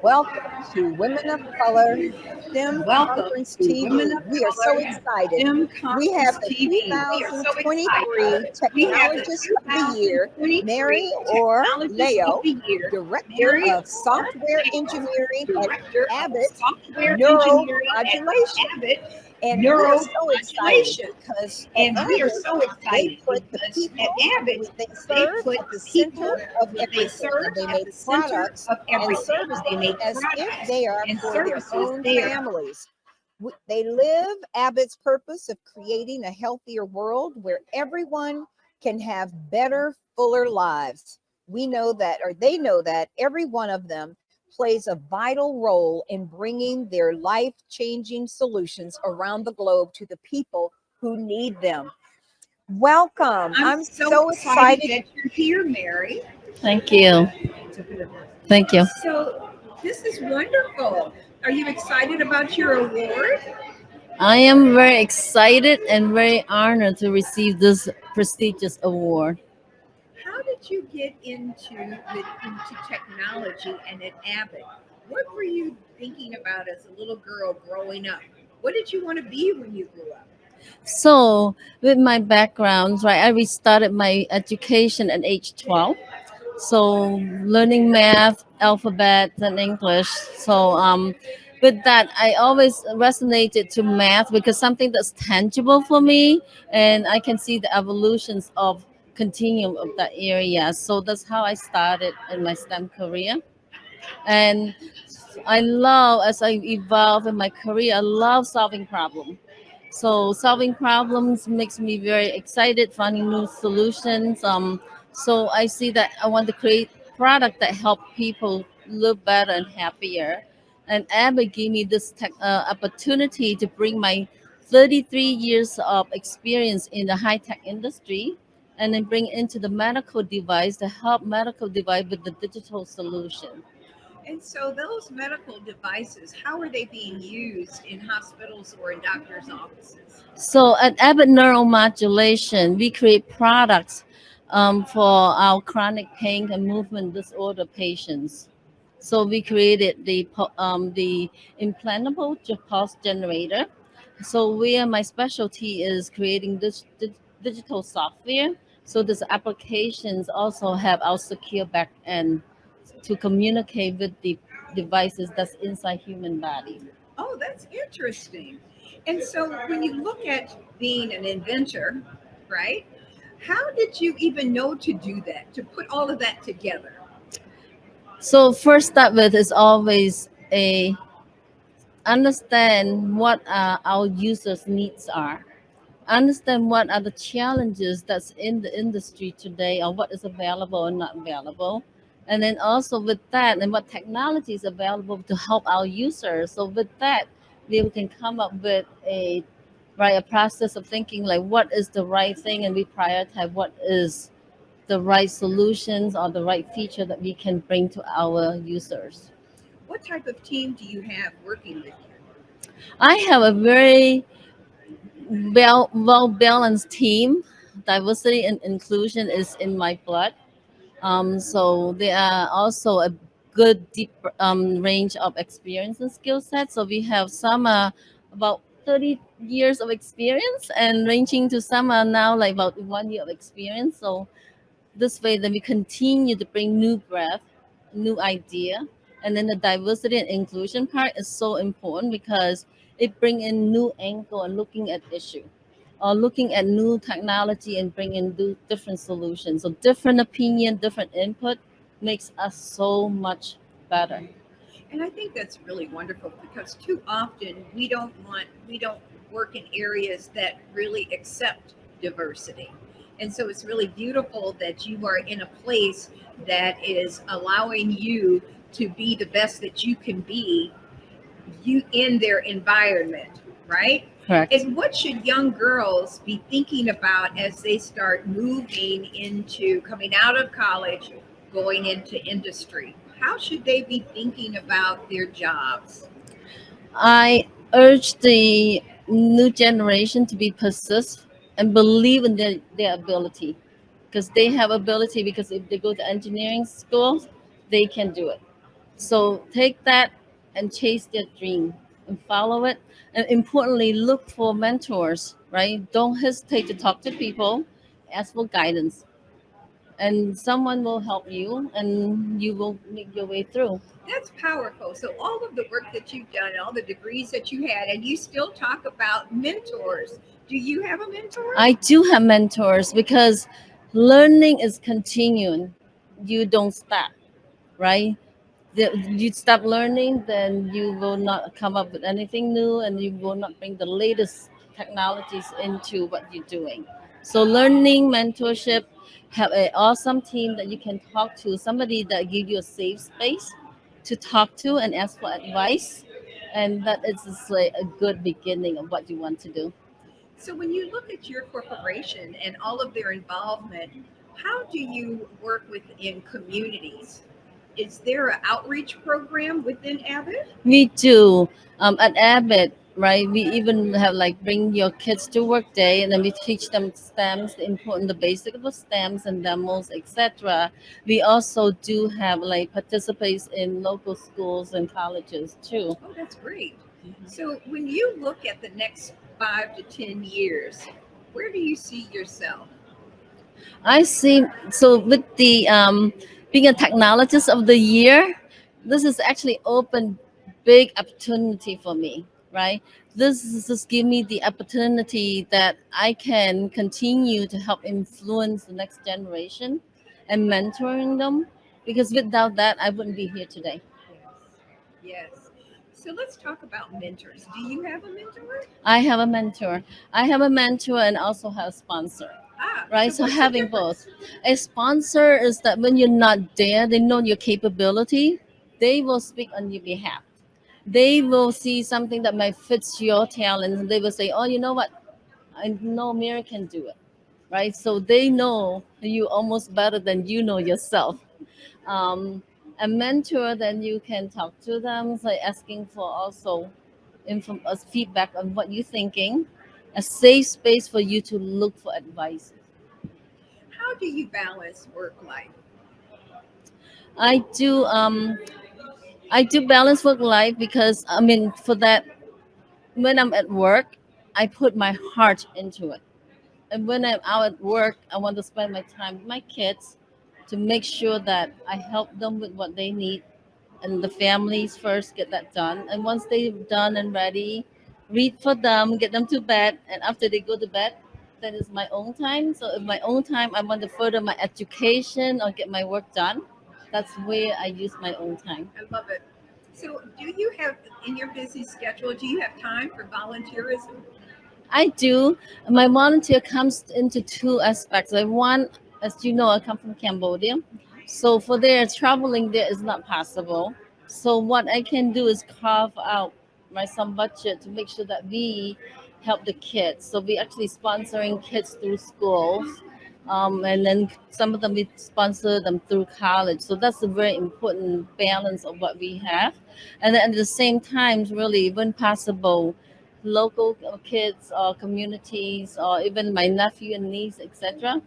Welcome to Women of Color STEM Welcome Conference to Women TV. of We are so Color excited. STEM We have Conference the TV. We are so excited. 2023 We have the Technologist of the Year, 2023 Mary or Technologist of Leo, the Year, Director Mary of Orr Software Leo, Engineering at Director of Abbott Software Engineering at Neuromodulation. Abbott And we are so excited Neuromodulation. because at And we are Abbott, so they excited put the because at people Abbott, they they serve put at the people center of that they everything, serve and they at make the center products of and everything. They services make as if products they are and for their services own there. families. They live Abbott's purpose of creating a healthier world where everyone can have better, fuller lives. We know that, or they know that, every one of them plays a vital role in bringing their life changing solutions around the globe to the people who need them. Welcome. I'm I'm so so excited excited. that you're here, Mary. Thank you. Thank you. So this is wonderful. Are you excited about your award? I am very excited and very honored to receive this prestigious award. How did you get into technology and at Abbott? What were you thinking about as a little girl growing up? What did you want to be when you grew up? So, with my background, right, I restarted my education at age 12. So, learning math, alphabet, and English. So, with that, I always resonated to math because something that's tangible for me, and I can see the evolutions of continuum of that area. So that's how I started in my STEM career. And I love, as I evolve in my career, I love solving problems. So solving problems makes me very excited, finding new solutions. So I see that I want to create product that help people live better and happier. And Abby gave me this opportunity to bring my 33 years of experience in the high tech industry and then bring into the medical device to help medical device with the digital solution. And so those medical devices, how are they being used in hospitals or in doctors' offices? So at Abbott Neuromodulation, we create products for our chronic pain and movement disorder patients. So we created the implantable pulse generator. So where my specialty is creating this digital software. So these applications also have our secure back end to communicate with the devices that's inside human body. Oh, that's interesting. And so when you look at being an inventor, right? How did you even know to do that, to put all of that together? So first step with is always a understand what our users needs are, understand what are the challenges that's in the industry today or what is available and not available, and then also with that and what technology is available to help our users. So with that we can come up with a process of thinking like what is the right thing, and we prioritize what is the right solutions or the right feature that we can bring to our users. What type of team do you have working with you? I have a very well balanced team. Diversity and inclusion is in my blood. So there are also a good deep range of experience and skill set. So we have some about 30 years of experience, and ranging to some are now like about 1 year of experience. So this way, then we continue to bring new breath, new idea, and then the diversity and inclusion part is so important because it bring in new angle and looking at issue, or looking at new technology and bring in different solutions. So different opinion, different input makes us so much better. And I think that's really wonderful because too often we don't work in areas that really accept diversity. And so it's really beautiful that you are in a place that is allowing you to be the best that you can be you in their environment, right? Correct. And what should young girls be thinking about as they start moving into coming out of college, going into industry? How should they be thinking about their jobs? I urge the new generation to be persist and believe in their ability, because they have ability, because if they go to engineering schools they can do it. So take that and chase their dream and follow it. And importantly, look for mentors, right? Don't hesitate to talk to people, ask for guidance, and someone will help you and you will make your way through. That's powerful. So all of the work that you've done, all the degrees that you had, and you still talk about mentors. Do you have a mentor? I do have mentors because learning is continuing. You don't stop, right? You stop learning, then you will not come up with anything new and you will not bring the latest technologies into what you're doing. So learning, mentorship, have an awesome team that you can talk to, somebody that give you a safe space to talk to and ask for advice. And that is just like a good beginning of what you want to do. So when you look at your corporation and all of their involvement, how do you work within communities? Is there an outreach program within Abbott? We do at Abbott, right? We even have like bring your kids to work day, and then we teach them stems, the important, the basic of the stems and demos, etc. We also do have like participate in local schools and colleges too. Oh, that's great. So when you look at the next 5 to 10 years, where do you see yourself? I see. So with the being a technologist of the year, this is actually open big opportunity for me, right? This is just give me the opportunity that I can continue to help influence the next generation and mentoring them. Because without that, I wouldn't be here today. Yes. Yes. So let's talk about mentors. Do you have a mentor? I have a mentor. I have a mentor and also have a sponsor. So Right? So what's the having both. difference? A sponsor is that when you're not there, they know your capability, they will speak on your behalf. They will see something that might fit your talent, and they will say, "Oh, you know what? I know Mary can do it." Right? So they know you almost better than you know yourself. Um, a mentor, then you can talk to them, like asking for also feedback on what you're thinking, a safe space for you to look for advice. How do you balance work life? I do I do balance work life because I mean for that when I'm at work, I put my heart into it. And when I'm out at work, I want to spend my time with my kids to make sure that I help them with what they need and the families first get that done. And once they're done and ready, read for them, get them to bed, and after they go to bed, that is my own time. So in my own time I want to further my education or get my work done. That's where I use my own time. I love it. So do you have in your busy schedule, do you have time for volunteerism? I do. My volunteer comes into two aspects. Like one, as you know, I come from Cambodia. So for their traveling there is not possible. So what I can do is carve out my some budget to make sure that we help the kids. So we actually sponsoring kids through schools. And then some of them we sponsor them through college. So that's a very important balance of what we have. And then at the same time, really, when possible, local kids or communities or even my nephew and niece, etc.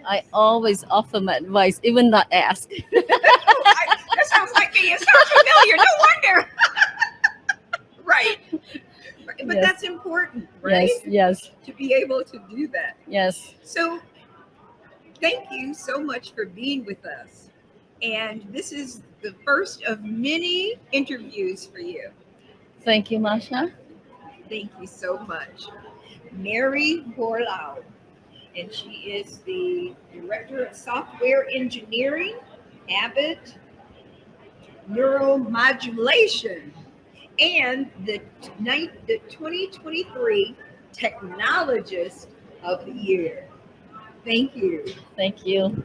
I Yes. always offer my advice, even not ask. That sounds like me. It sounds familiar. No wonder. Right. But Yes, that's important, yes, right? yes, To be able to do that. yes. So thank you so much for being with us. And this is the first of many interviews for you. Thank you, Masha. Thank you so much. Mary Borlau, and she is the Director of Software Engineering, Abbott Neuromodulation, and the 2023 Technologist of the Year. Thank you. Thank you.